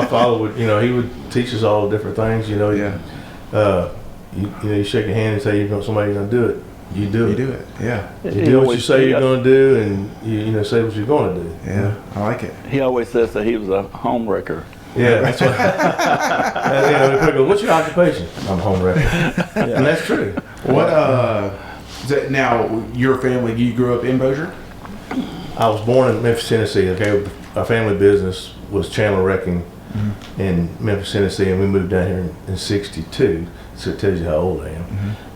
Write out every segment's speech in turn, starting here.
my father would, he would teach us all different things. You shake a hand and say somebody's gonna do it. You do it. Yeah. You do what you say you're gonna do, and you say what you're gonna do. Yeah, I like it. He always says that he was a home wrecker. Yeah, that's what. People go, what's your occupation? I'm a home wrecker, and that's true. What? Now, your family, you grew up in Bossier? I was born in Memphis, Tennessee. Okay, our family business was Chandler Wrecking in Memphis, Tennessee, and we moved down here in '62. So it tells you how old I am.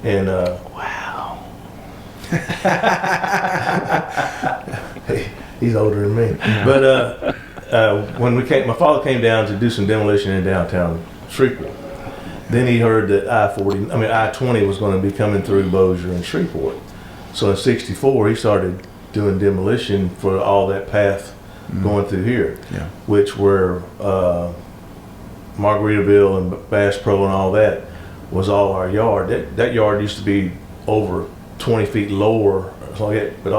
And Wow. he's older than me. But when my father came down to do some demolition in downtown Shreveport. Then he heard that I-20 was going to be coming through Bossier and Shreveport. So in '64, he started doing demolition for all that path going through here, which were Margaritaville and Bass Pro and all that was all our yard. That yard used to be over 20 feet lower, but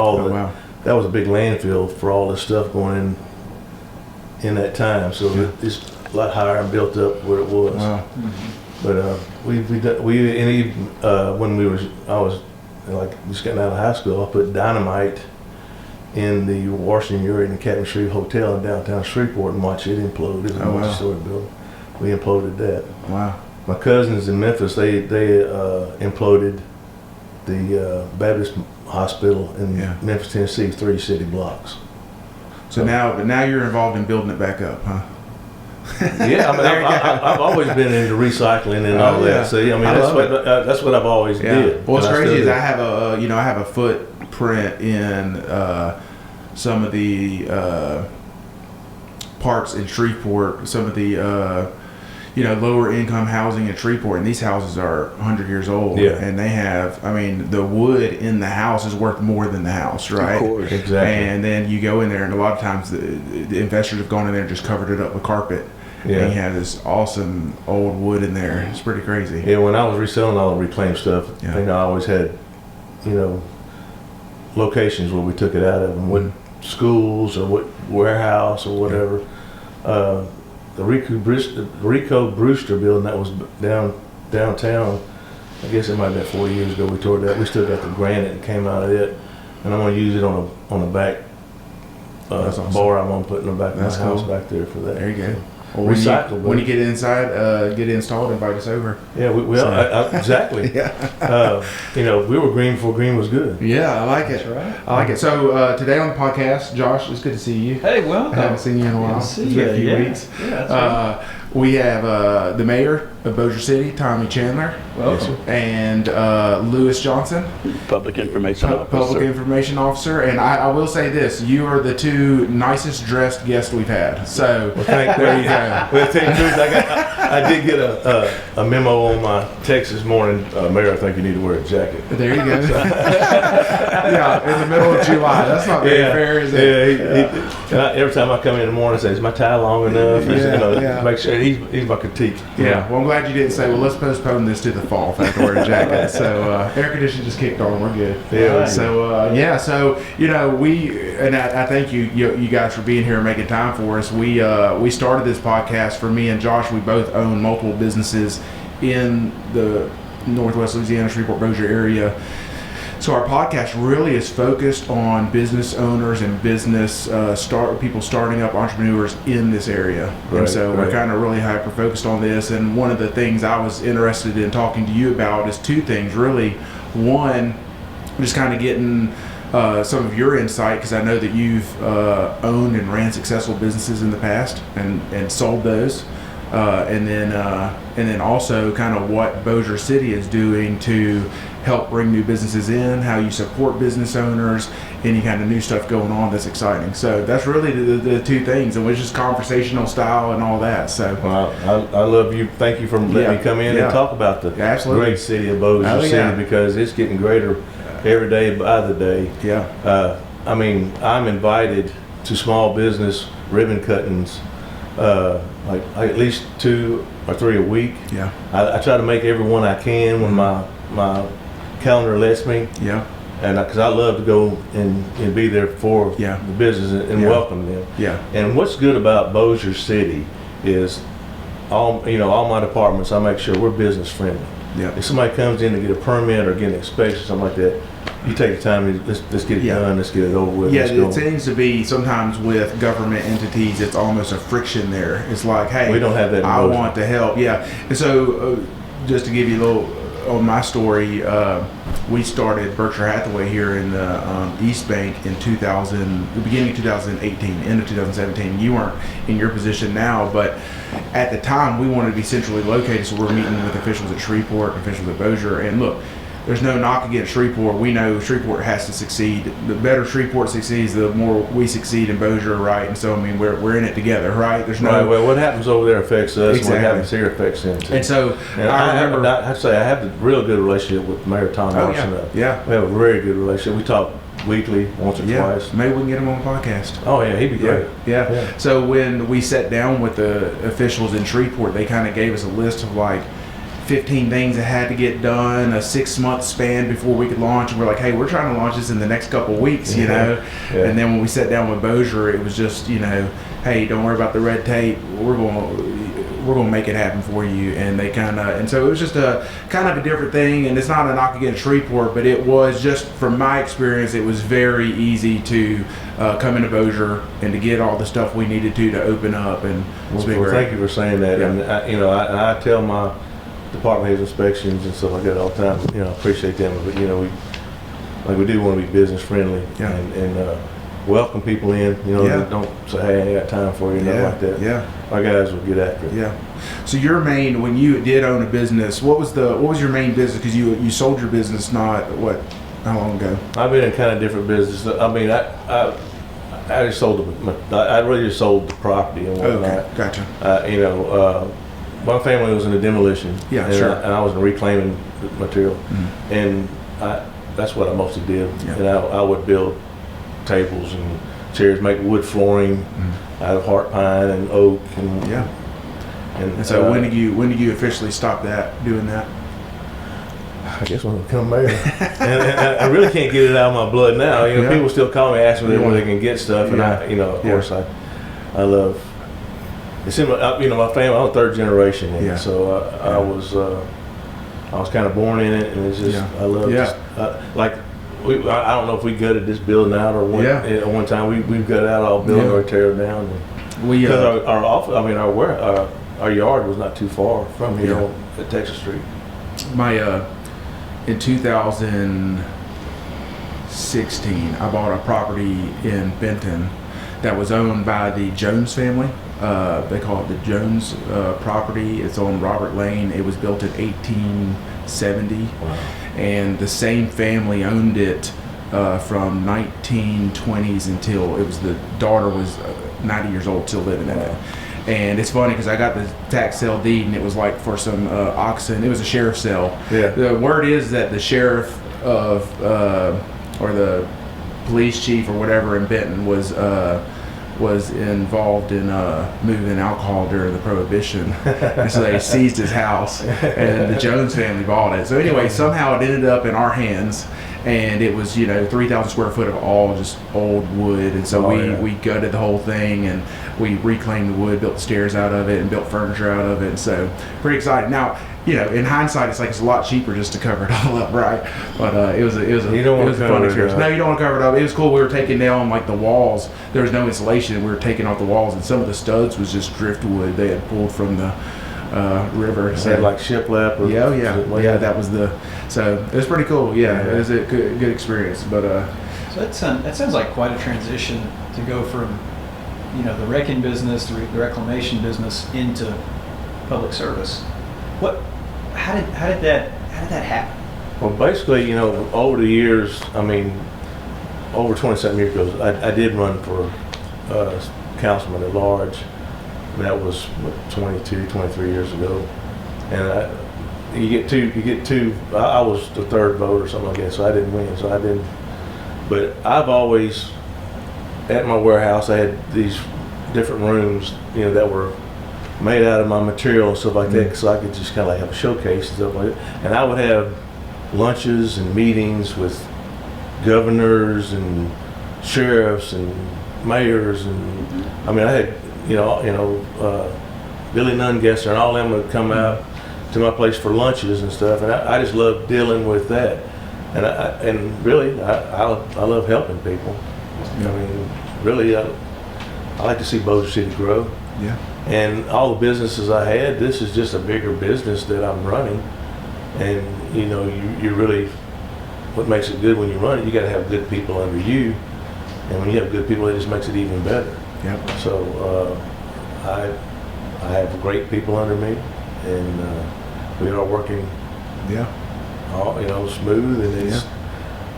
that was a big landfill for all this stuff going in that time. So it's a lot higher and built up where it was. Wow. But when I was like just getting out of high school, I put dynamite in the washing area in the Captain Shreve Hotel in downtown Shreveport and watched it implode. It was a multi-story building. We imploded that. Wow. My cousins in Memphis, they imploded the Baptist Hospital in Memphis, Tennessee, 3 city blocks. So now you're involved in building it back up, huh? Yeah, I've always been into recycling and all that. See, that's what I've always did. Well, what's crazy is I have a footprint in some of the parts in Shreveport, some of the lower income housing in Shreveport, and these houses are 100 years old. Yeah. And they have, the wood in the house is worth more than the house, right? Of course. Exactly. And then you go in there, and a lot of times the investors have gone in there and just covered it up with carpet. Yeah. And you have this awesome old wood in there. It's pretty crazy. Yeah, when I was reselling all the reclaimed stuff, I think I always had, locations where we took it out of them, what schools or what warehouse or whatever. The Rico Brewster building that was downtown, I guess it might have been 40 years ago we tore that. We still got the granite that came out of it, and I'm going to use it on the back awesome. bar I'm going to put in the back of my house cool. back there for that. There you go. Well, Recyclable. When you get inside, get it installed, invite us over. Yeah, exactly. Yeah. We were green before green was good. Yeah, I like it. That's right. I like it. So today on the podcast, Josh, it's good to see you. Hey, welcome. I haven't seen you in a while. Good to see It's been a few you. weeks. Yeah, that's right. We have the mayor of Bossier City, Tommy Chandler, Welcome. and Lewis Johnson, Public Information Officer. Public Information Officer. And I will say this: you are the 2 nicest dressed guests we've had. So there you go. Well, to tell you the truth, I did get a memo on my text this morning. Mayor, I think you need to wear a jacket. There you go. Yeah, in the middle of July. That's not very fair, is it? Yeah, every time I come in the morning, I say, "Is my tie long enough?" Make sure he's my critique. Yeah. Well, I'm glad you didn't say, "Well, let's postpone this to the fall if I have to wear a jacket." So air conditioning just kicked on. We're good. Yeah. So I thank you guys for being here and making time for us. We started this podcast for me and Josh. We both own multiple businesses in the Northwest Louisiana, Shreveport, Bossier area. So our podcast really is focused on business owners and business people starting up, entrepreneurs in this area. Right, and so we're kind of really hyper focused on this. And one of the things I was interested in talking to you about is 2 things really. One, just kind of getting some of your insight, because I know that you've owned and ran successful businesses in the past and sold those. And then also kind of what Bossier City is doing to help bring new businesses in, how you support business owners, any kind of new stuff going on that's exciting. So that's really the 2 things, and it's just conversational style and all that. So I love you. Thank you for letting me come in and talk about the great city of Bossier City, because it's getting greater every day by the day. Yeah. I'm invited to small business ribbon cuttings, like at least 2 or 3 a week. Yeah. I try to make every one I can when my calendar lets me. Yeah. And because I love to go and be there for the business and welcome them. Yeah. And what's good about Bossier City is all my departments. I make sure we're business friendly. Yeah. If somebody comes in to get a permit or get an inspection, something like that, you take the time. Let's get it done. Let's get it over with. Yeah, let's it go. seems to be sometimes with government entities, it's almost a friction there. It's like, hey, We don't have that in I Bossier. want to help. Yeah, and so just to give you a little on my story, we started Berkshire Hathaway here in the East Bank in the beginning of 2018, end of 2017. You weren't in your position now, but at the time we wanted to be centrally located, so we're meeting with officials at Shreveport, officials at Bossier, and look, there's no knock against Shreveport. We know Shreveport has to succeed. The better Shreveport succeeds, the more we succeed in Bossier, right? And so, I mean, we're in it together, right? There's no... Right, well, what happens over there affects us. Exactly. What happens here affects them too. And so, And I remember... I'd say I have a real good relationship with Mayor Tom Oh, Morrison. yeah. We have a very good relationship. We talk weekly, once or twice. Maybe we can get him on the podcast. Oh yeah, he'd be great. Yeah. So when we sat down with the officials in Shreveport, they kind of gave us a list of like 15 things that had to get done, a 6-month span before we could launch. And we're like, hey, we're trying to launch this in the next couple of weeks, you know? Yeah. And then when we sat down with Bossier, it was just, hey, don't worry about the red tape. We're going to make it happen for you. And they and so it was just a kind of a different thing. And it's not a knock against Shreveport, but it was just, from my experience, it was very easy to come into Bossier and to get all the stuff we needed to open up. And it's been great. Thank you for saying that. Yeah. And I tell my department heads inspections and stuff like that all the time. I appreciate them, but we do want to be business friendly and welcome people in. Don't say, hey, I ain't got time for you, nothing like that. Yeah. Our guys will get after it. Yeah. So when you did own a business, what was your main business? Because you sold your business how long ago? I've been in kind of different business. I mean, I just sold I really just sold the property and whatnot. Okay, gotcha. My family was in the demolition. Yeah, and sure. I was in reclaiming material, Mm-hmm. and that's what I mostly did. Yeah. And I would build tables and chairs, make wood flooring out of heart pine and oak, and Yeah. And So when did you officially stop doing that? I guess when I become mayor, and I really can't get it out of my blood now. Yeah. People still call me, ask me where they can get stuff, and Yeah. of course, I love. It's in my family. I'm a third generation in it, so I was kind of born in it, and it's just I love it. I don't know if we gutted this building out or what. Yeah. At one time we've gutted out all building or tear it down. Because our office, our yard was not too far from here at Texas Street. In 2016, I bought a property in Benton that was owned by the Jones family. They call it the Jones property. It's on Robert Lane. It was built in 1870. Wow. And the same family owned it from 1920s until the daughter was 90 years old, still living in it. And it's funny because I got the tax sale deed, and it was like for some oxen. It was a sheriff's sale. Yeah. The word is that the sheriff or the police chief or whatever in Benton was involved in moving alcohol during the Prohibition, and so they seized his house, and the Jones family bought it. So anyway, somehow it ended up in our hands, and it was 3,000 square foot of all just old wood, and so we gutted the whole thing, and we reclaimed the wood, built the stairs out of it, and built furniture out of it. And so pretty excited. Now, in hindsight, it's a lot cheaper just to cover it all up, right? But it was a fun experience. No, you don't want to cover it up. It was cool. We were taking down the walls. There was no insulation, and we were taking off the walls, and some of the studs was just driftwood they had pulled from the river. So like shiplap. That was so it was pretty cool. Yeah. It was a good experience. But so that sounds like quite a transition to go from the wrecking business, the reclamation business into public service. How did that happen? Well, basically, over the years, over 20-something years ago, I did run for councilman at large. That was 23 years ago, and you get two. I was the third vote or something like that, so I didn't win. So I didn't. But I've always, at my warehouse, I had these different rooms, that were made out of my material and stuff like that, so I could just kind of have a showcase and stuff like that. And I would have lunches and meetings with governors and sheriffs and mayors, and I had Billy Nungesser and all them would come out to my place for lunches and stuff, and I just love dealing with that. And really, I love helping people. I mean, really, I like to see Bossier City grow. Yeah. And all the businesses I had, this is just a bigger business that I'm running. And you know, you really, what makes it good when you run it, you got to have good people under you. And when you have good people, it just makes it even better. Yep. So I have great people under me, and we are working, all, you know, smooth. And it's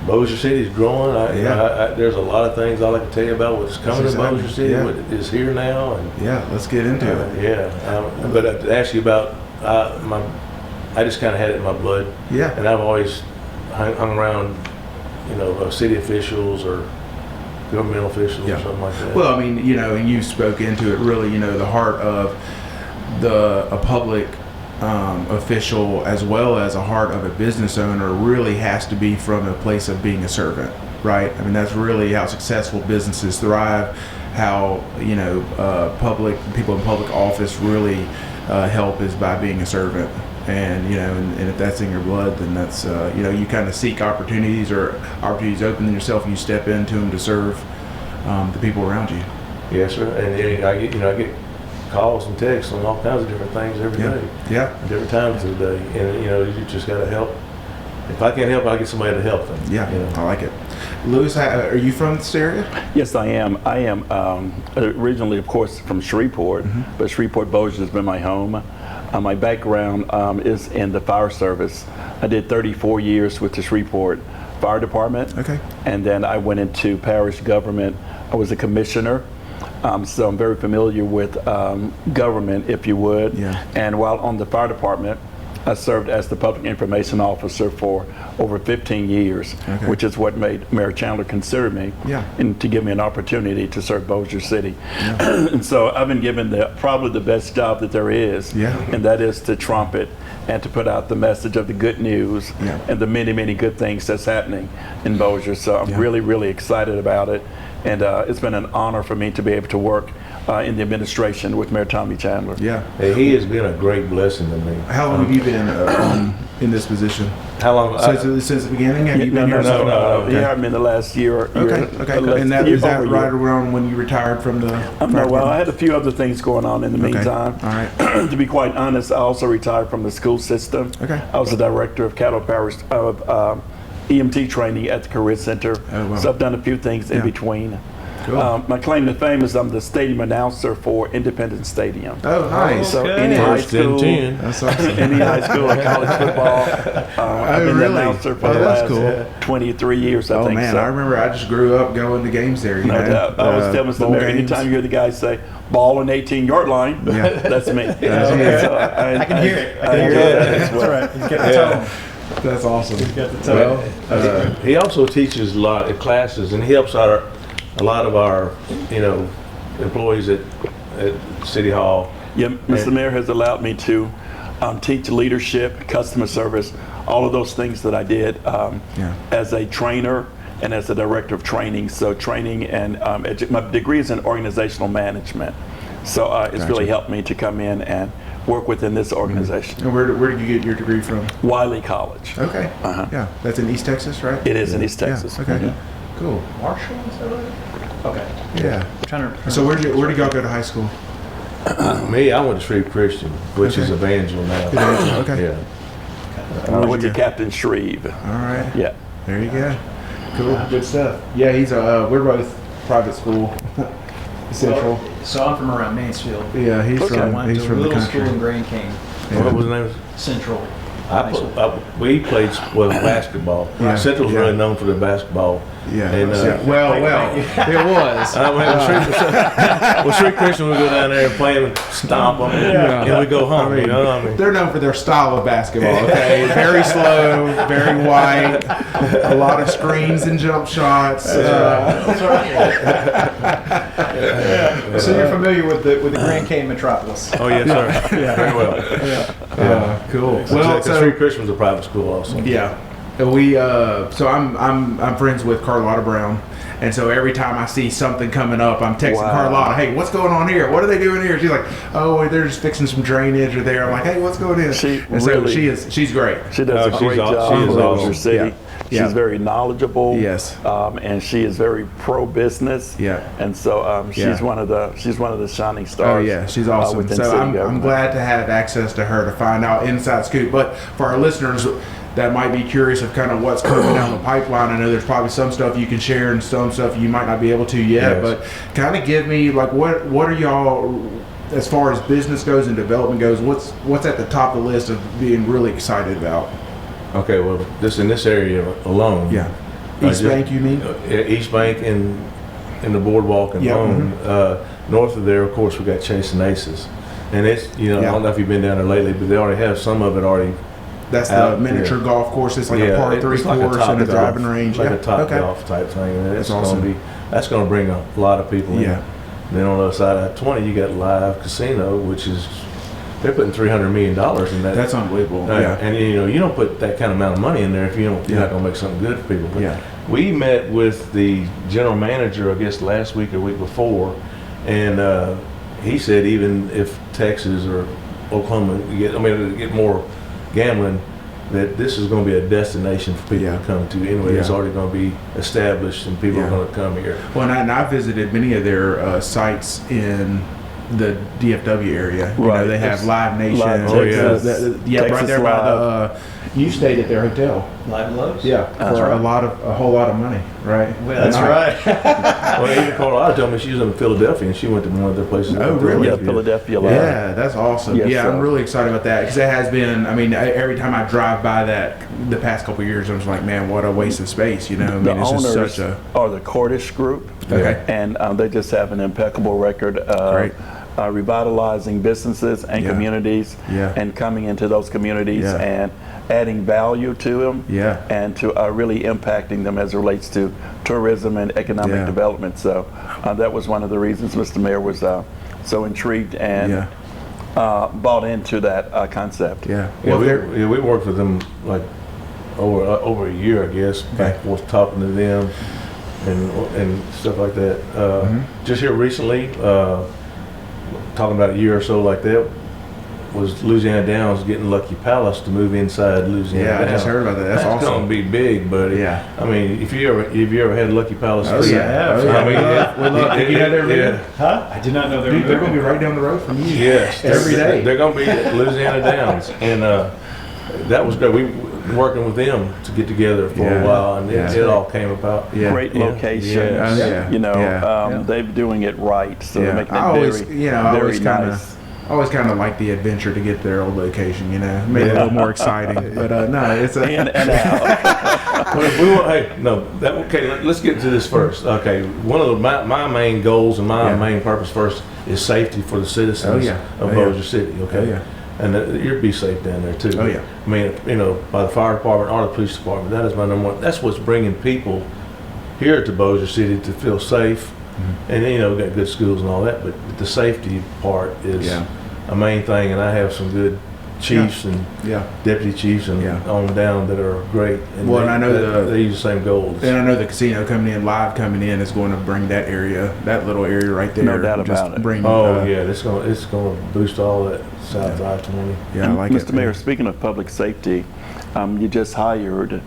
Bossier City is growing. There's a lot of things I like to tell you about what's coming to Bossier City, what is here now. And let's get into it. But to ask you about I just kind of had it in my blood. Yeah. And I've always hung around, you know, city officials or governmental officials or something like that. Well, I mean, you know, and you spoke into it really, you know, the heart of a public official as well as a heart of a business owner really has to be from a place of being a servant, right? I mean, that's really how successful businesses thrive, how, you know, people in public office really help is by being a servant. And, you know, and if that's in your blood, then that's, you know, you kind of seek opportunities, or opportunities open in yourself and you step into them to serve the people around you. Yes, sir. And I get calls and texts on all kinds of different things every day. Yeah. Different times of the day. And, you know, you just got to help. If I can't help, I'll get somebody to help them. Yeah, you know? I like it. Lewis, are you from this area? Yes, I am. I am originally, of course, from Shreveport, but Shreveport Bossier has been my home. My background is in the fire service. I did 34 years with the Shreveport Fire Department. Okay. And then I went into parish government. I was a commissioner. So I'm very familiar with government, if you would. Yeah. And while on the fire department, I served as the public information officer for over 15 years, which is what made Mayor Chandler consider me and to give me an opportunity to serve Bossier City. And so I've been given probably the best job that there is, and that is to trumpet and to put out the message of the good news and the many, many good things that's happening in Bossier. So I'm really, really excited about it. And it's been an honor for me to be able to work in the administration with Mayor Tommy Chandler. Yeah. Hey, he has been a great blessing to me. How long have you been in this position? How long? Since the beginning? Have you been here? No. Yeah, I'm in the last year. Okay. And that is that right around when you retired from the? No, well, I had a few other things going on in the meantime. All right. To be quite honest, I also retired from the school system. Okay. I was the director of Caddo Parish of EMT training at the Career Center. Oh, wow. So I've done a few things in between. Cool. My claim to fame is I'm the stadium announcer for Independence Stadium. Oh, nice. So any high school, That's awesome. any high school or college football, I've been the announcer for the last 23 years, I think. Man, so. I remember I just grew up going to games there. No doubt. I was telling Mr. Mayor, anytime you hear the guys say, ball on 18-yard line, that's me. So I can hear it. I hear that as well. That's right. He's got the tone. That's awesome. He's got the tone. Well, he also teaches a lot of classes, and he helps out a lot of our, you know, employees at City Hall. Yeah, Mr. Mayor has allowed me to teach leadership, customer service, all of those things that I did as a trainer and as a director of training. So training and my degree is in organizational management. So it's really helped me to come in and work within this organization. And where did you get your degree from? Wiley College. Okay. Yeah, that's in East Texas, right? It is in East Texas. Yeah. Okay. Cool. Marshall, is that right? Okay. Yeah. I'm trying to. So where did y'all go to high school? Me, I went to Shreve Christian, which is Evangel now. Okay. Yeah. I went to Captain Shreve. All right. Yeah. There you go. Cool. Good stuff. Yeah, he's we're both private school. Central. So I'm from around Mansfield. Yeah, he's I from went to a the little country. school in Grand Cane, What was the name? Central. We played basketball. Yeah. Central's really known for their basketball. Yeah. And, well, it was. Shreve Christian would go down there and play them and stomp them, and we go home. You know what I mean? They're known for their style of basketball. Okay, very slow, very white, a lot of screens and jump shots. That's right. So you're familiar with the Grand Cane metropolis? Oh yes, sir. Very well. Cool. Well, Shreve Christian was a private school also. Yeah. We so I'm friends with Carlotta Brown, And so every time I see something coming up, I'm texting Carlotta, hey, what's going on here? What are they doing here? She's like, oh, they're just fixing some drainage or there. I'm like, hey, what's going on? She's great. She does a great job. She is awesome. City. Yeah. She's very knowledgeable. Yes. And she is very pro business. Yeah. And so she's one of the shining stars. Oh yeah, she's awesome. So I'm glad to have access to her to find out inside scoop. But for our listeners that might be curious of kind of what's coming down the pipeline, I know there's probably some stuff you can share and some stuff you might not be able to yet. Yes. But kind of give me like what are y'all, as far as business goes and development goes, what's at the top of the list of being really excited about? Okay, well, just in this area alone. Yeah. East Bank, you mean? East Bank and the boardwalk and Lone. North of there, of course, we got Chase and Aces. And it's, I don't know if you've been down there lately, but they already have some of it already. That's the miniature golf course. It's like a par 3 course and a driving range. Like a top golf type thing. And that's awesome. That's going to bring a lot of people in. Yeah. Then on the other side of 20, you got Live Casino, which is, they're putting $300 million in that. That's unbelievable. Yeah. And you don't put that kind of amount of money in there if you're not going to make something good for people. But we met with the general manager, I guess, last week or week before, and he said even if Texas or Oklahoma get more gambling, that this is going to be a destination for people to come to. Anyway, it's already going to be established and people are going to come here. Well, and I visited many of their sites in the DFW area. You know, they have Live Nation. Texas right there by the. You stayed at their hotel. Live Loves? Yeah, for a whole lot of money, right? Well, that's right. Well, even Carlotta told me she was in Philadelphia and she went to one of their places. Oh, really? Yeah, Philadelphia Live. Yeah, that's awesome. Yes, I'm really excited about that because it has been. I mean, every time I drive by that, the past couple of years, I'm just like, man, what a waste of space. You know, I mean, the it's owners just such a. are the Cordish Group. Okay. And they just have an impeccable record of revitalizing businesses and communities, and coming into those communities and adding value to them, and to really impacting them as it relates to tourism and economic development. So that was one of the reasons Mr. Mayor was so intrigued and bought into that concept. We worked with them like over a year, I guess, back and forth talking to them and stuff like that. Just here recently, talking about a year or so like that, was Louisiana Downs getting Lucky Palace to move inside Louisiana Downs. I just heard about that. That's awesome. Going to be big, buddy. I mean, if you ever had Lucky Palace, I mean, you know they're moving? Huh? I did not know they were moving. They're going to be right down the road from you. Yes, every day. They're going to be at Louisiana Downs, and that was great. We were working with them to get together for a while, and it all came about. Great location. You know, they're doing it right, so they're making it very nice. I always kind of like the adventure to get their old location, you know, made it a little more exciting. But no, it's a in and out. Let's get to this first. Okay, one of my main goals and my main purpose first is safety for the citizens of Bossier City. Okay, and you'd be safe down there too. I mean, by the fire department or the police department, that is my number one. That's what's bringing people here to Bossier City to feel safe. And we got good schools and all that, but the safety part is a main thing. And I have some good chiefs and deputy chiefs and on down that are great. And I know they use the same goals. And I know the casino Live coming in is going to bring that little area right there. No doubt about it. It's going to boost all that South I-20. Yeah, I like Mr. Mayor, speaking of public safety, you just hired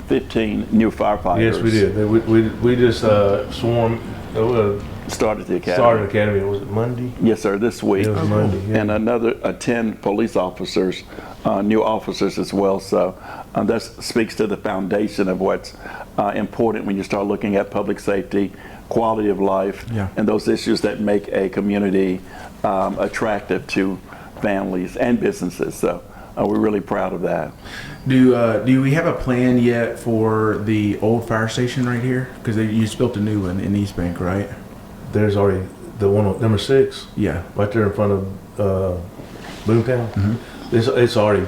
15 new firefighters. Yes, we did. We just started the academy. Was it Monday? Yes, sir, this week. It was Monday. Yeah. And another 10 police officers, new officers as well. So that speaks to the foundation of what's important when you start looking at public safety, quality of life, and those issues that make a community attractive to families and businesses. So we're really proud of that. Do we have a plan yet for the old fire station right here? Because you just built a new one in East Bank, right? There's already the one on number 6. Yeah. Right there in front of Boomtown. It's already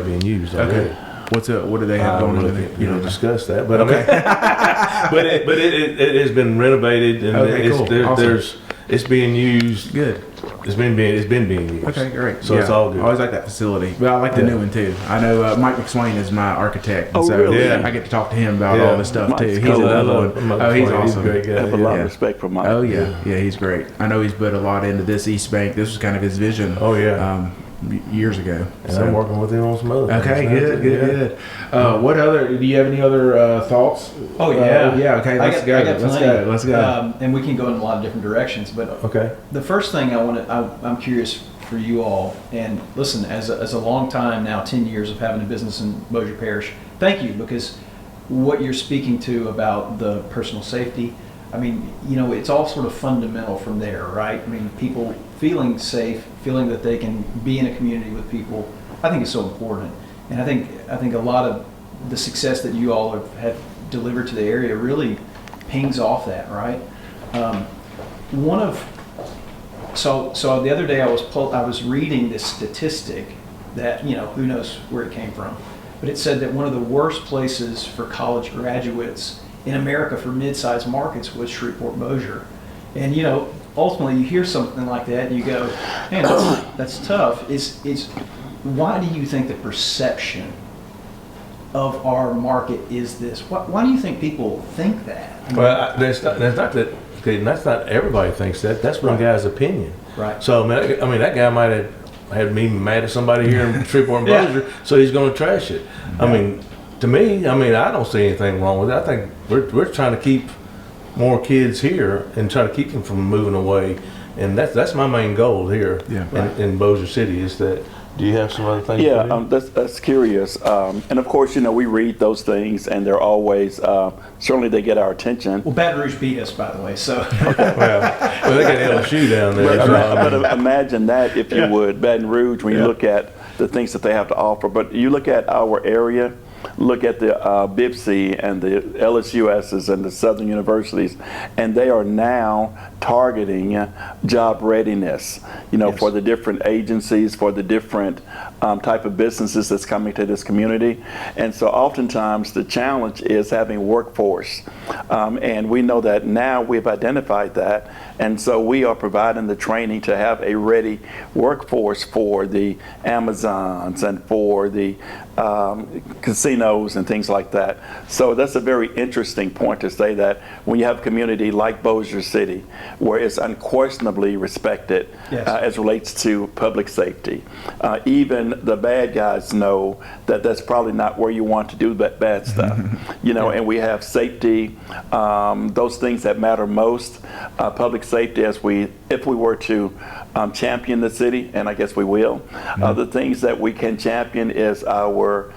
being used already. Okay. What do they have going on? You don't discuss that, but but it has been renovated and cool. Awesome. it's being used. Good. It's been being used. Okay, great. So it's all good. I always like that facility. But I like the new one too. I know Mike McSwain is my architect. Oh, so really? I get to talk to him about all this stuff Mike's too. He's cool. another one. Oh, he's awesome. He's a great guy. I have a lot of respect for Mike. Oh yeah, he's great. I know he's put a lot into this East Bank. This was kind of his vision. Oh yeah. Years ago. And I'm working with him on some other things. Okay, good. What other? Do you have any other thoughts? Oh yeah. Okay, let's go. Let's go. And we can go in a lot of different directions. But Okay. the first thing I'm curious for you all, and listen, as a long time now, 10 years of having a business in Bossier Parish, thank you, because what you're speaking to about the personal safety, I mean, it's all sort of fundamental from there, right? I mean, people feeling safe, feeling that they can be in a community with people, I think is so important. And I think a lot of the success that you all have delivered to the area really pings off that, right? So the other day I was reading this statistic that, who knows where it came from, but it said that one of the worst places for college graduates in America for mid-sized markets was Shreveport-Bossier. And ultimately you hear something like that and you go, man, that's tough. Why do you think the perception of our market is this? Why do you think people think that? Well, that's not that. Okay, and that's not everybody thinks that. That's one guy's opinion. Right. So I mean, that guy might have had me mad at somebody here in Shreveport and Bossier, so he's going to trash it. I mean, to me, I don't see anything wrong with it. I think we're trying to keep more kids here and try to keep them from moving away, and that's my main goal here in Bossier City. Is that. Do you have some other things? Yeah, that's curious. And of course, we read those things, and they're always certainly they get our attention. Well, Baton Rouge beat us, by the way. So well, they got LSU down there. But imagine that, if you would, Baton Rouge, when you look at the things that they have to offer. But you look at our area. Look at the BIPC and the LSUSs and the Southern universities, and they are now targeting job readiness, for the different agencies, for the different type of businesses that's coming to this community. And so oftentimes the challenge is having workforce. And we know that now we've identified that. And so we are providing the training to have a ready workforce for the Amazons and for the casinos and things like that. So that's a very interesting point to say that when you have a community like Bossier City, where it's unquestionably respected as relates to public safety, even the bad guys know that that's probably not where you want to do that bad stuff. And we have safety, those things that matter most, public safety, if we were to champion the city, and I guess we will, the things that we can champion is our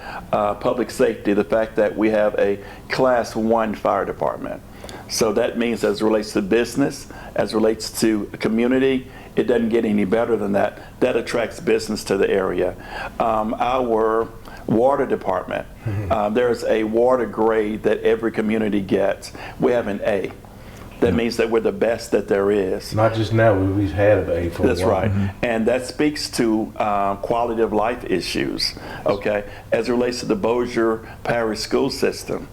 public safety, the fact that we have a Class 1 fire department. So that means as it relates to business, as it relates to community, it doesn't get any better than that. That attracts business to the area. Our water department, there's a water grade that every community gets. We have an A. That means that we're the best that there is. Not just now, we've had an A for a while. That's right. And that speaks to quality of life issues, okay? As it relates to the Bossier Parish school system,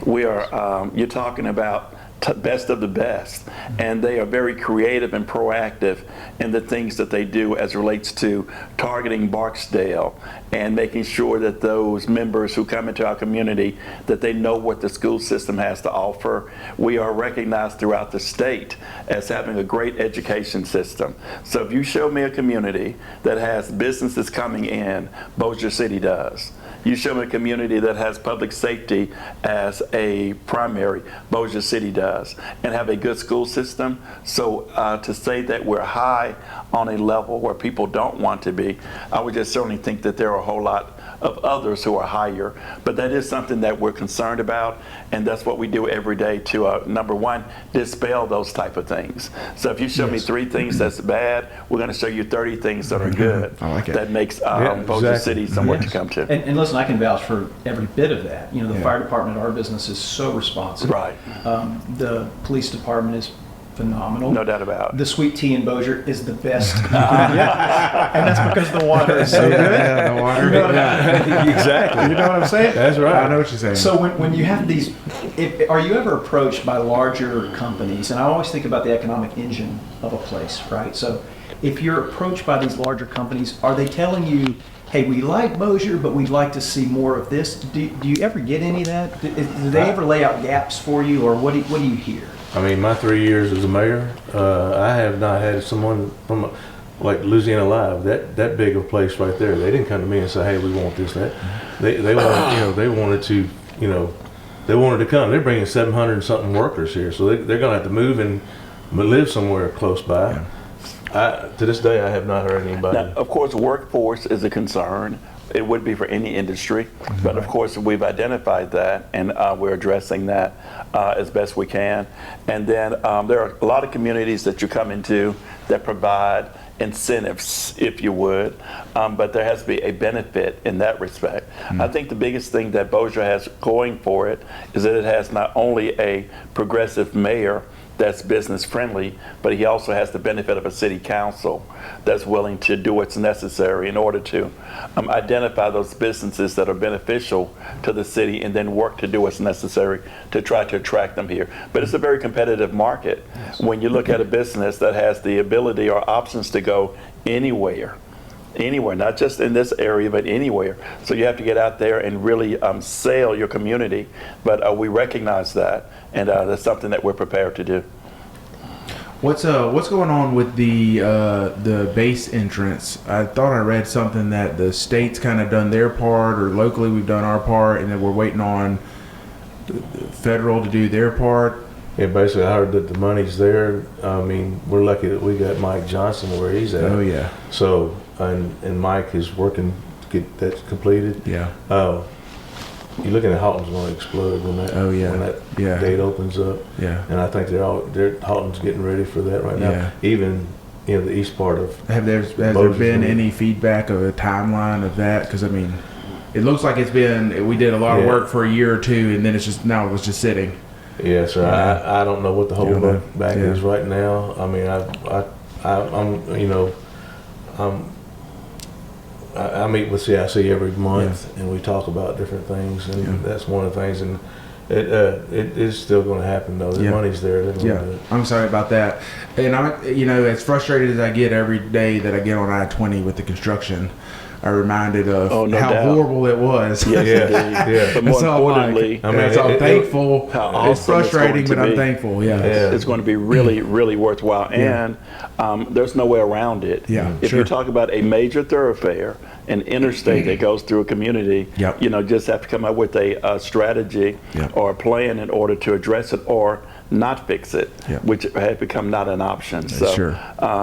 we are, you're talking about best of the best, and they are very creative and proactive in the things that they do as it relates to targeting Barksdale and making sure that those members who come into our community, that they know what the school system has to offer. We are recognized throughout the state as having a great education system. So if you show me a community that has businesses coming in, Bossier City does. You show me a community that has public safety as a primary, Bossier City does, and have a good school system. So to say that we're high on a level where people don't want to be, I would just certainly think that there are a whole lot of others who are higher. But that is something that we're concerned about, and that's what we do every day to, number one, dispel those type of things. So if you show me 3 things that's bad, we're going to show you 30 things that are good. I like it. That makes Bossier City somewhere to come to. And listen, I can vouch for every bit of that. The fire department, our business is so responsive. Right. The police department is phenomenal. No doubt about it. The sweet tea in Bossier is the best. And that's because the water is so good. Yeah, the water. You know what Exactly. You know what I'm saying? That's right. I know what you're saying. So when you have these, are you ever approached by larger companies? And I always think about the economic engine of a place, right? So if you're approached by these larger companies, are they telling you, hey, we like Bossier, but we'd like to see more of this? Do you ever get any of that? Do they ever lay out gaps for you, or what do you hear? I mean, my 3 years as a mayor, I have not had someone from like Louisiana Live, that big of a place right there. They didn't come to me and say, "Hey, we want this, that." They wanted, they wanted to, they wanted to come. They're bringing 700 and something workers here, so they're going to have to move and live somewhere close by. Yeah. To this day, I have not heard anybody. Now, of course, workforce is a concern. It would be for any industry, but of course we've identified that, and we're addressing that as best we can. And then there are a lot of communities that you come into that provide incentives, if you would, but there has to be a benefit in that respect. I think the biggest thing that Bossier has going for it is that it has not only a progressive mayor that's business friendly, but he also has the benefit of a city council that's willing to do what's necessary in order to identify those businesses that are beneficial to the city and then work to do what's necessary to try to attract them here. But it's a very competitive market. When you look at a business that has the ability or options to go anywhere, not just in this area, but anywhere. So you have to get out there and really sell your community. But we recognize that, and that's something that we're prepared to do. What's going on with the base entrance? I thought I read something that the state's kind of done their part, or locally we've done our part, and then we're waiting on the federal to do their part. Yeah, basically, I heard that the money's there. I mean, we're lucky that we got Mike Johnson where he's at. Oh yeah. So, and Mike is working to get that completed. Yeah. You're looking at Halton's going to explode when that when that gate opens up. Yeah. And I think Halton's getting ready for that right now. Yeah. Even the east part of. Has there been any feedback of a timeline of that? Because I mean, it looks like we did a lot of work for a year or two, and then it's just sitting. Yeah, so I don't know what the holdback is right now. I mean, I meet with CIC every month, and we talk about different things, and that's one of the things. And it is still going to happen though. The money's there. I'm sorry about that. And I'm as frustrated as I get every day that I get on I-20 with the construction. I'm reminded of how horrible it was. Yeah. But more importantly, I'm thankful. It's frustrating, but I'm thankful. It's going to be really, really worthwhile, and there's no way around it. If you talk about a major thoroughfare, an interstate that goes through a community, just have to come up with a strategy or a plan in order to address it or not fix it, which had become not an option. So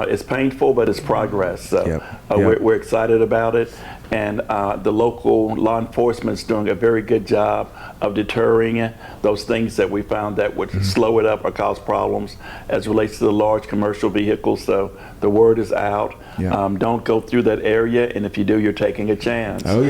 it's painful, but it's progress. So we're excited about it, and the local law enforcement is doing a very good job of deterring those things that we found that would slow it up or cause problems as relates to the large commercial vehicles. So the word is out. Don't go through that area, and if you do, you're taking a chance. So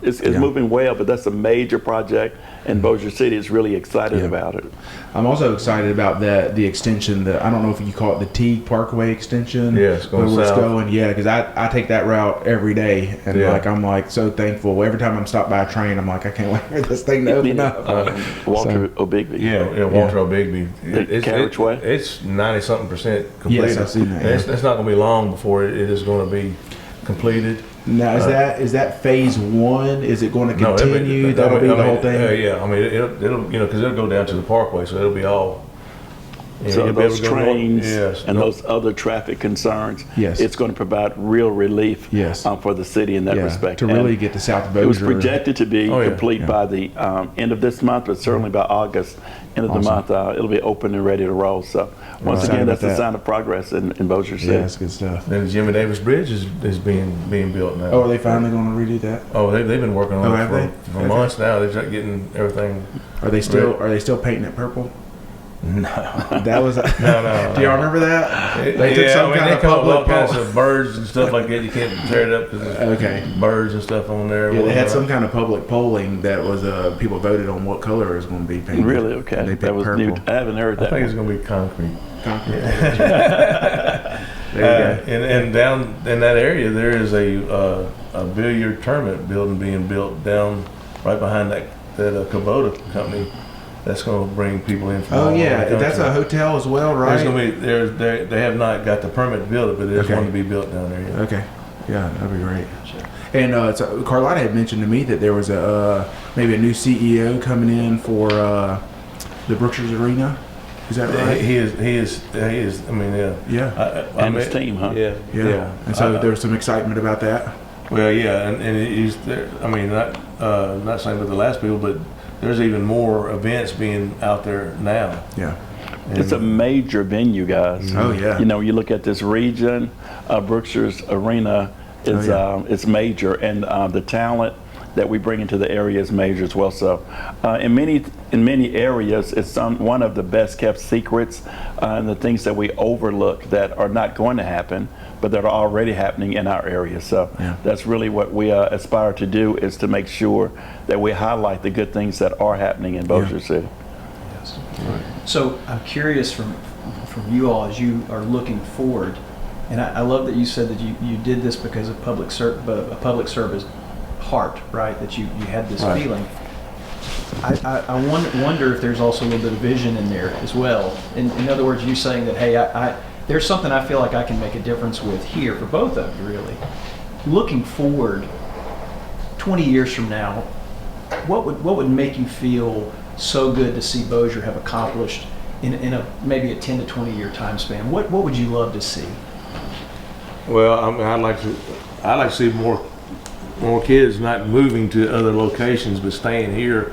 it's moving well, but that's a major project, and Bossier City is really excited about it. I'm also excited about the extension. I don't know if you call it the T Parkway extension. Yeah, it's going where south. It's going. Yeah, because I take that route every day, and I'm so thankful. Every time I'm stopped by a train, I'm like, I can't wait for this thing to open up. Walter O'Bigby. Walter O'Bigby. Carriageway. It's 90-something% completed. Yes, I've seen that. It's not going to be long before it is going to be completed. Now, is that phase one? Is it going to continue? That'll be the whole thing. I mean, it'll because it'll go down to the Parkway, so it'll be all. So those trains and those other traffic concerns, it's going to provide real relief for the city in that respect. To really get to South Bossier. It was projected to be complete by the end of this month, but certainly by August, end of the month, it'll be open and ready to roll. So once again, that's a sign of progress in Bossier City. Yeah, that's good stuff. And the Jimmy Davis Bridge is being built now. Oh, are they finally going to redo that? Oh, they've been working on it for months now. They're getting everything. Are they still painting it purple? No. That was No. Do y'all remember that? They took Yeah, some I mean, kind they of come up with all public kinds poll. of birds and stuff like that. You can't tear it up because Okay. birds and stuff on there. Yeah, they had some kind of public polling that was people voted on what color it was going to be painted. Really? Okay. And they That picked was purple. new. I haven't heard I that. think it's going to be concrete. Concrete. There you go. And down in that area, there is a billiard tournament building being built down right behind that Kubota company. That's going to bring people in from all Oh over yeah, the that's a country. hotel as well, right? There's going to be they have not got the permit to build it, but there's Okay. one to be built down there. Yeah. Okay. Yeah, that'd be great. And so Carlotta had mentioned to me that there was maybe a new CEO coming in for the Brookshire's Arena. Is that right? He is. I mean, yeah. Yeah. And his team, huh? Yeah. And so there was some excitement about that. Well, yeah, and he's there. I mean, not saying with the last people, but there's even more events being out there now. Yeah. It's a major venue, guys. Oh yeah. You know, you look at this region, Brookshire's Arena is it's major, and the talent that we bring into the area is major as well. So, in many areas, it's one of the best kept secrets, and the things that we overlook that are not going to happen, but that are already happening in our area. So that's really what we aspire to do, is to make sure that we highlight the good things that are happening in Bossier City. Yes. Right. So I'm curious from you all as you are looking forward, and I love that you said that you did this because of a public service heart, right? That you had this feeling. I wonder if there's also a little bit of vision in there as well. In other words, you saying that, hey, there's something I feel like I can make a difference with here for both of you, really. Looking forward, 20 years from now, what would make you feel so good to see Bossier have accomplished in maybe a 10 to 20 year time span? What would you love to see? Well, I mean, I'd like to see more kids not moving to other locations, but staying here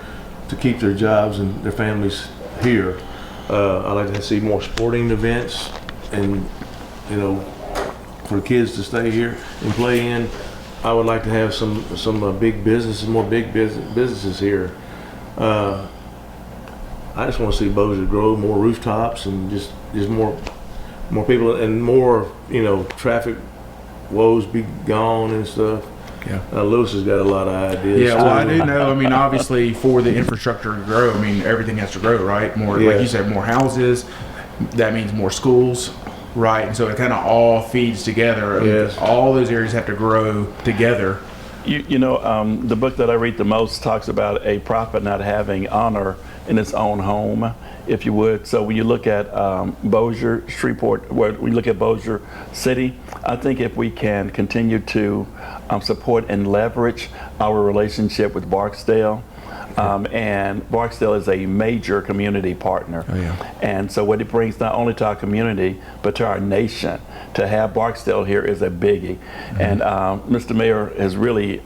to keep their jobs and their families here. I'd like to see more sporting events, and for kids to stay here and play in. I would like to have some big businesses, more big businesses here. I just want to see Bossier grow, more rooftops, and just more people, and more traffic woes be gone and stuff. Yeah. Lewis has got a lot of ideas. Yeah, well, I do know. I mean, obviously, for the infrastructure to grow, I mean, everything has to grow, right? More, like you said, more houses. That means more schools, right? And so it kind of all feeds together. Yes. All those areas have to grow together. The book that I read the most talks about a prophet not having honor in his own home, if you would. So when you look at Bossier, Shreveport, when you look at Bossier City, I think if we can continue to support and leverage our relationship with Barksdale, and Barksdale is a major community partner. Oh, yeah. And so what it brings not only to our community, but to our nation. To have Barksdale here is a biggie. Mm-hmm. And Mr. Mayor has really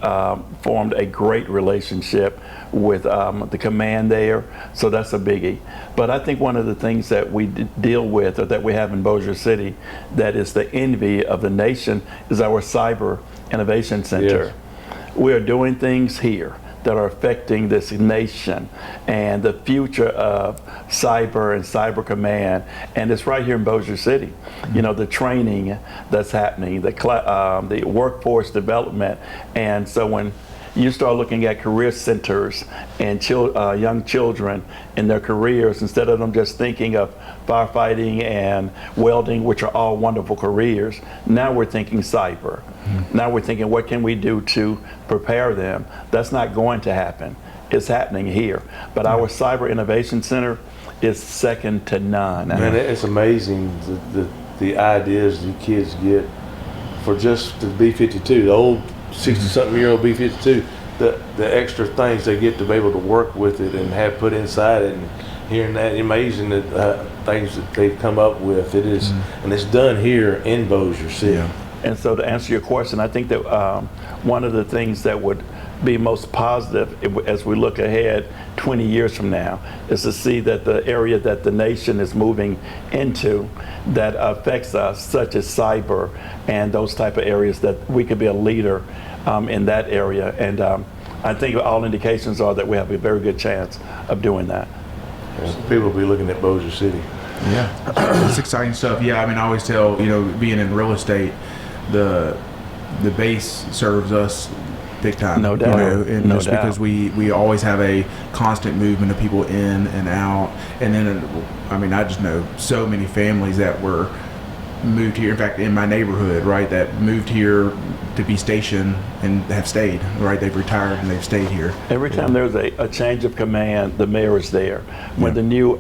formed a great relationship with the command there, so that's a biggie. But I think one of the things that we deal with, or that we have in Bossier City, that is the envy of the nation, is our Cyber Innovation Center. Yes. We are doing things here that are affecting this nation and the future of cyber and cyber command, and it's right here in Bossier City. Mm-hmm. The training that's happening, the workforce development, and so when you start looking at career centers and young children in their careers, instead of them just thinking of firefighting and welding, which are all wonderful careers, now we're thinking cyber. Mm-hmm. Now we're thinking, what can we do to prepare them? That's not going to happen. It's happening here. But our Cyber Innovation Center is second to none. Man, it's amazing the ideas the kids get for just the B-52, the old 60-something-year-old B-52, the extra things they get to be able to work with it and have put inside it, and hearing that, amazing things that they've come up with. It is, and it's done here in Bossier City. Yeah. And so to answer your question, I think that one of the things that would be most positive as we look ahead 20 years from now is to see that the area that the nation is moving into that affects us, such as cyber and those type of areas, that we could be a leader in that area. And I think all indications are that we have a very good chance of doing that. People will be looking at Bossier City. Yeah, it's exciting stuff. Yeah, I mean, I always tell, being in real estate, the base serves us big time. No doubt. And no just doubt. because we always have a constant movement of people in and out. And then, I mean, I just know so many families that were moved here. In fact, in my neighborhood, right, that moved here to be stationed and have stayed, right? They've retired and they've stayed here. Every time there's a change of command, the mayor is there. When the new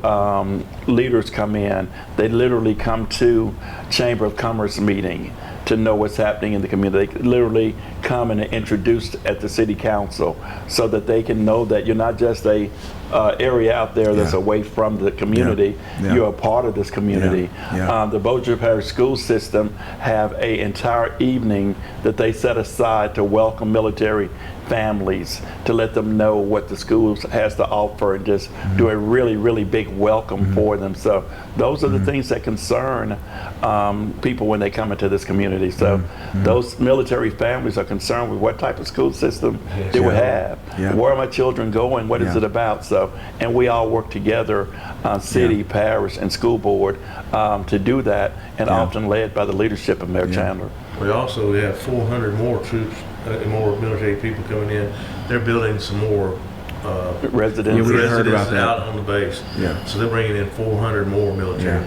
leaders come in, they literally come to Chamber of Commerce meeting to know what's happening in the community. They literally come and are introduced at the city council so that they can know that you're not just a area out there that's away from the community. You're a part of this community. The Bossier Parish school system have an entire evening that they set aside to welcome military families, to let them know what the school has to offer, and just do a really, really big welcome for them. So those are the things that concern people when they come into this community. So those military families are concerned with what type of school system they will have. Where are my children going? What is it about? So, and we all work together, city, parish, and school board to do that, and often led by the leadership of Mayor Chandler. We also have 400 more troops, more military people coming in. They're building some more residents. we heard about that. out on the base. So they're bringing in 400 more military.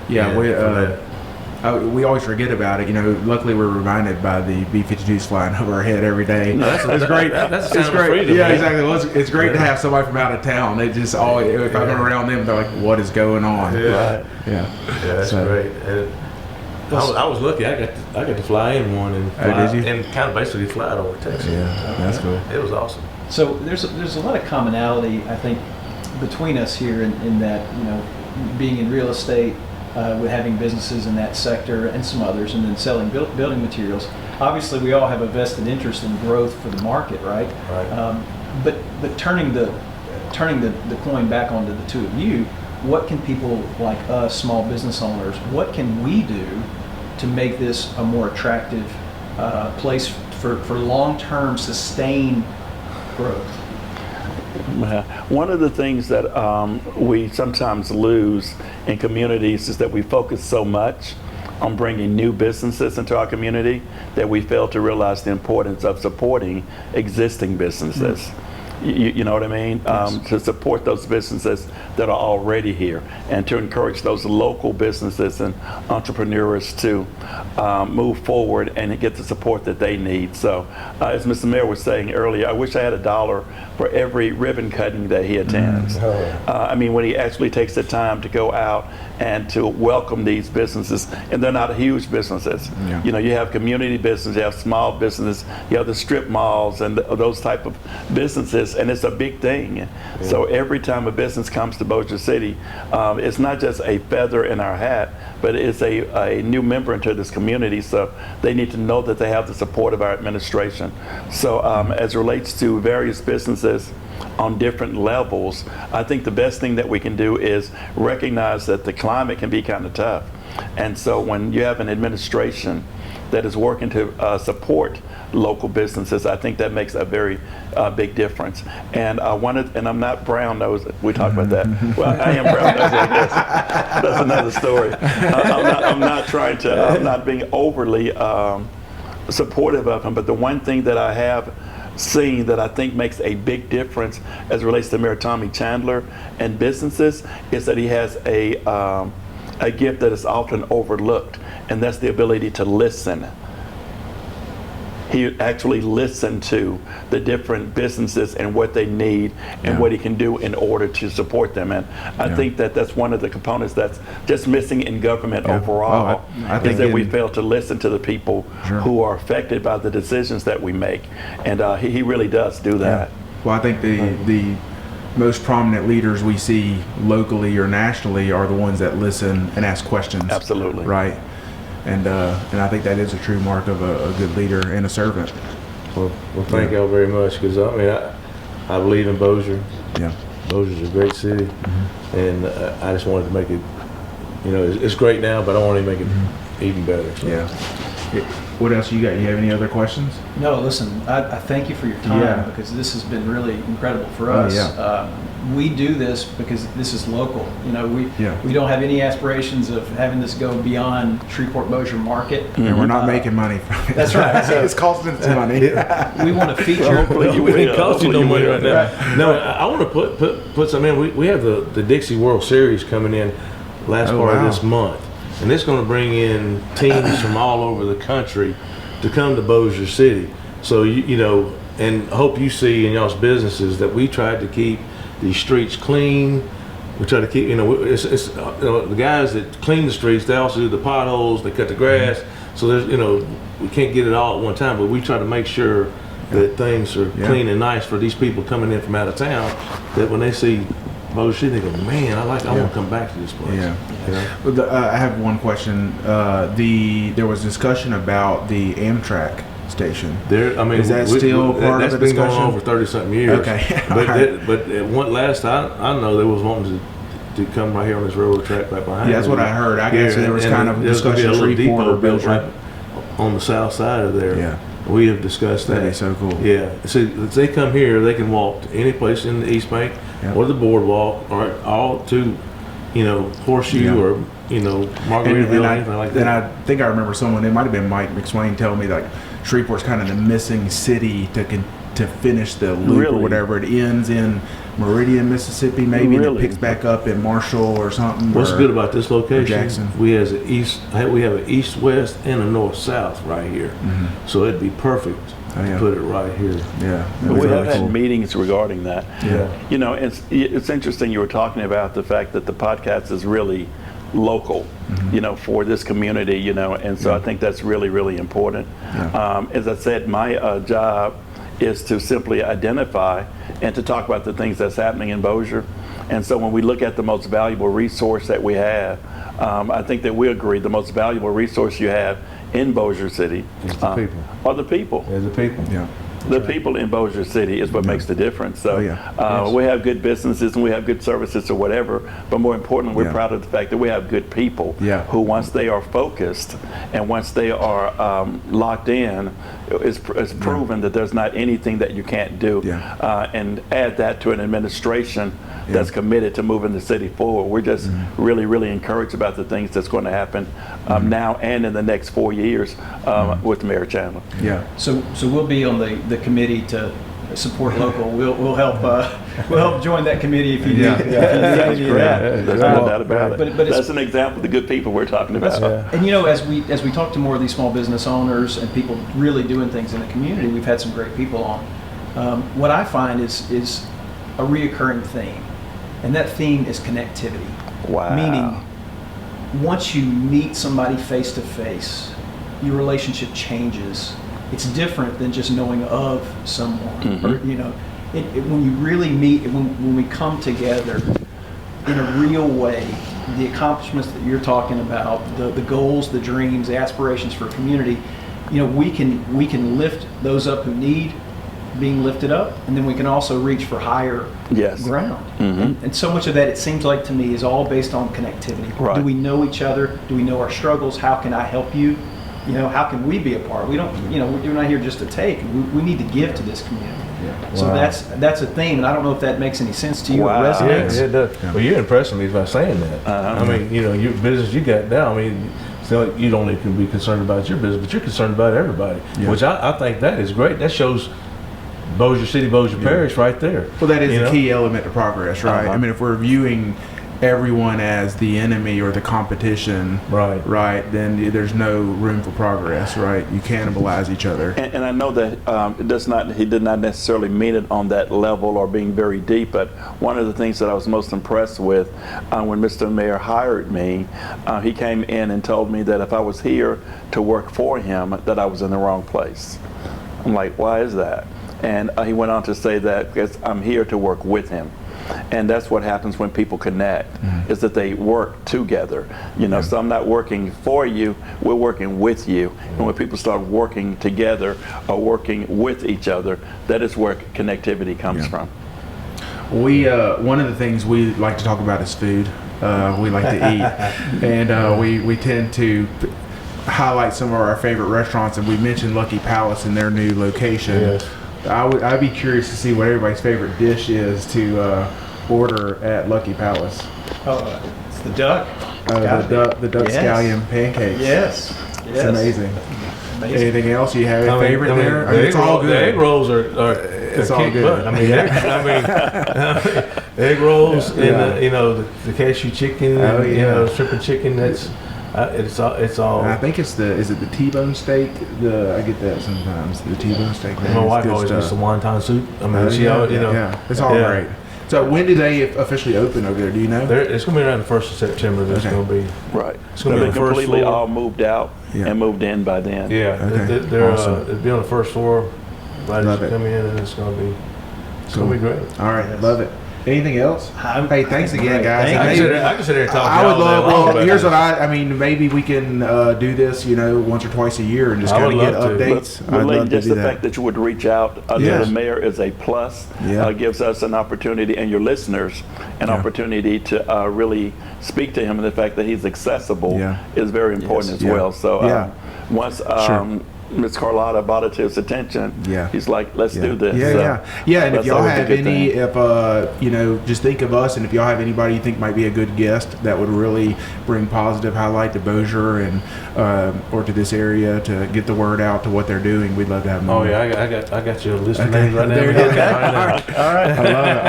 We always forget about it. Luckily we're reminded by the B-52s flying over our head every day. It's great. That's it's great. freedom, yeah, man. exactly. Well, it's great to have somebody from out of town. They just always, if I'm around them, they're like, "What is going on?" That's great. And I was lucky. I got to fly in one and kind of basically fly it over Texas. That's cool. It was awesome. So there's a lot of commonality, I think, between us here in that, being in real estate, with having businesses in that sector and some others, and then selling building materials. Obviously, we all have a vested interest in growth for the market, right? But turning the coin back onto the two of you, what can people like us, small business owners, what can we do to make this a more attractive place for long-term sustained growth? One of the things that we sometimes lose in communities is that we focus so much on bringing new businesses into our community that we fail to realize the importance of supporting existing businesses. You know what I mean? To support those businesses that are already here, and to encourage those local businesses and entrepreneurs to move forward and get the support that they need. So, as Mr. Mayor was saying earlier, I wish I had $1 for every ribbon cutting that he attends. I mean, when he actually takes the time to go out and to welcome these businesses, and they're not huge businesses. You have community business, you have small business, you have the strip malls and those type of businesses, and it's a big thing. So every time a business comes to Bossier City, it's not just a feather in our hat, but it's a new member into this community. So they need to know that they have the support of our administration. So as it relates to various businesses on different levels, I think the best thing that we can do is recognize that the climate can be kind of tough. And so when you have an administration that is working to support local businesses, I think that makes a very big difference. And and I'm not brown nosed. We talked about that. Well, I am brown nosed, I guess. That's another story. I'm not being overly supportive of him. But the one thing that I have seen that I think makes a big difference as it relates to Mayor Tommy Chandler and businesses is that he has a gift that is often overlooked, and that's the ability to listen. He actually listened to the different businesses and what they need and what he can do in order to support them. And I think that that's one of the components that's just missing in government overall, I think is that we fail to listen to the people who are affected by the decisions that we make. And he really does do that. Well, I think the most prominent leaders we see locally or nationally are the ones that listen and ask questions. Absolutely. Right. And I think that is a true mark of a good leader and a servant. Well, thank y'all very much, because I believe in Bossier. Bossier's a great city, and I just wanted to make it. It's great now, but I want to make it even better. So. What else you got? You have any other questions? No, listen, I thank you for your time because this has been really incredible for us. We do this because this is local. You know, we don't have any aspirations of having this go beyond Shreveport Bossier Market. And we're not making money from it. That's right. It's costing us money. We want to feature. It costs you no money right now. No, I want to put some in. We have the Dixie World Series coming in last part of this month. And it's going to bring in teams from all over the country to come to Bossier City. So, you know, and I hope you see in y'all's businesses that we tried to keep these streets clean. We try to keep, you know, the guys that clean the streets, they also do the potholes, they cut the grass. So there's, you know, we can't get it all at one time, but we try to make sure that things are clean and nice for these people coming in from out of town, that when they see Bossier, they go, man, I want to come back to this place. You know? I have one question. There was discussion about the Amtrak station. Is that still part of the discussion? That's been going on for 30-something years. Okay. But last I know, they was wanting to come right here on this railroad track right behind. Yeah, that's what I heard. I guess there was kind of discussion. There's a little depot built right on the south side of there. Yeah. We have discussed that. That'd be so cool. Yeah. So if they come here, they can walk to any place in the East Bank or the boardwalk, or all to, you know, Horseshoe or, you know, Margaritaville or anything like that. And I think I remember someone, it might have been Mike McSwain, telling me like Shreveport's kind of the missing city to finish the loop or whatever. It ends in Meridian, Mississippi, maybe, and it picks back up in Marshall or something. What's good about this location? Jackson. We have an east-west and a north-south right here, so it'd be perfect to put it right here. Yeah, we have had meetings regarding that. Yeah, you know, it's interesting. You were talking about the fact that the podcast is really local, you know, for this community, you know, and so I think that's really, really important. As I said, my job is to simply identify and to talk about the things that's happening in Bossier. And so when we look at the most valuable resource that we have, I think that we agree the most valuable resource you have in Bossier City are the people. The people in Bossier City is what makes the difference. So we have good businesses and we have good services or whatever, but more importantly, we're proud of the fact that we have good people who, once they are focused and once they are locked in, it's proven that there's not anything that you can't do. And add that to an administration that's committed to moving the city forward. We're just really, really encouraged about the things that's going to happen now and in the next 4 years with Mayor Chandler. So we'll be on the committee to support local. We'll help join that committee if you need. That's great. There's no doubt about it. But that's an example of the good people we're talking about. And you know, as we talk to more of these small business owners and people really doing things in the community, we've had some great people on. What I find is a reoccurring theme, and that theme is connectivity. Wow. Meaning, once you meet somebody face to face, your relationship changes. It's different than just knowing of someone. Or, you know, when you really meet, when we come together in a real way, the accomplishments that you're talking about, the goals, the dreams, the aspirations for a community, you know, we can lift those up who need being lifted up, and then we can also reach for higher ground. And so much of that, it seems like to me, is all based on connectivity. Do we know each other? Do we know our struggles? How can I help you? You know, how can we be a part? We don't, you know, we're not here just to take. We need to give to this community. So that's a theme, and I don't know if that makes any sense to you. Or resonates. Yeah, it does. Well, you're impressing me by saying that. I mean, you know, your business you got now. I mean, so you don't only can be concerned about your business, but you're concerned about everybody, which I think that is great. That shows Bossier City, Bossier Parish, right there. Well, that is a key element to progress, right? I mean, if we're viewing everyone as the enemy or the competition, right, then there's no room for progress, right? You cannibalize each other. And I know that he did not necessarily mean it on that level or being very deep, but one of the things that I was most impressed with when Mr. Mayor hired me, he came in and told me that if I was here to work for him, that I was in the wrong place. I'm like, why is that? And he went on to say that because I'm here to work with him. And that's what happens when people connect, is that they work together. You know, so I'm not working for you, we're working with you. And when people start working together or working with each other, that is where connectivity comes from. We one of the things we like to talk about is food. We like to eat, and we tend to highlight some of our favorite restaurants, and we mentioned Lucky Palace in their new location. Yes. I'd be curious to see what everybody's favorite dish is to order at Lucky Palace. Oh, it's the duck. The duck Yes. scallion pancakes. Yes. It's amazing. Anything else you have a favorite there? It's all good. The egg rolls are it's all good. Butt. I mean, egg rolls and the cashew chicken, and, shrimp and chicken. That's it's all. I think is it the T-bone steak? I get that sometimes. The T-bone steak. My wife always makes the wonton soup. I mean, it's all great. So when do they officially open over there? Do you know? It's going to be around the 1st of September. It's going to be right. It's going to be the first completely floor. All moved out and moved in by then. Yeah, they're awesome. It'll be on the first floor. Everybody come in, and it's going to be great. All right, love it. Anything else? Hey, thanks again, guys. I can sit there and talk. I would love. Well, here's what I mean. Maybe we can do this, once or twice a year, and just kind of get updates. I'd love just the fact that you would reach out to the mayor is a plus. Gives us an opportunity, and your listeners an opportunity to really speak to him, and the fact that he's accessible is very important as well. So once. Ms. Carlotta brought it to his attention. He's like, let's do this. And if y'all have any, just think of us, and if y'all have anybody you think might be a good guest that would really bring positive highlight to Bossier and or to this area to get the word out to what they're doing, we'd love to have them. Oh yeah, I got you a list of names right now. There you go. All right. I love it.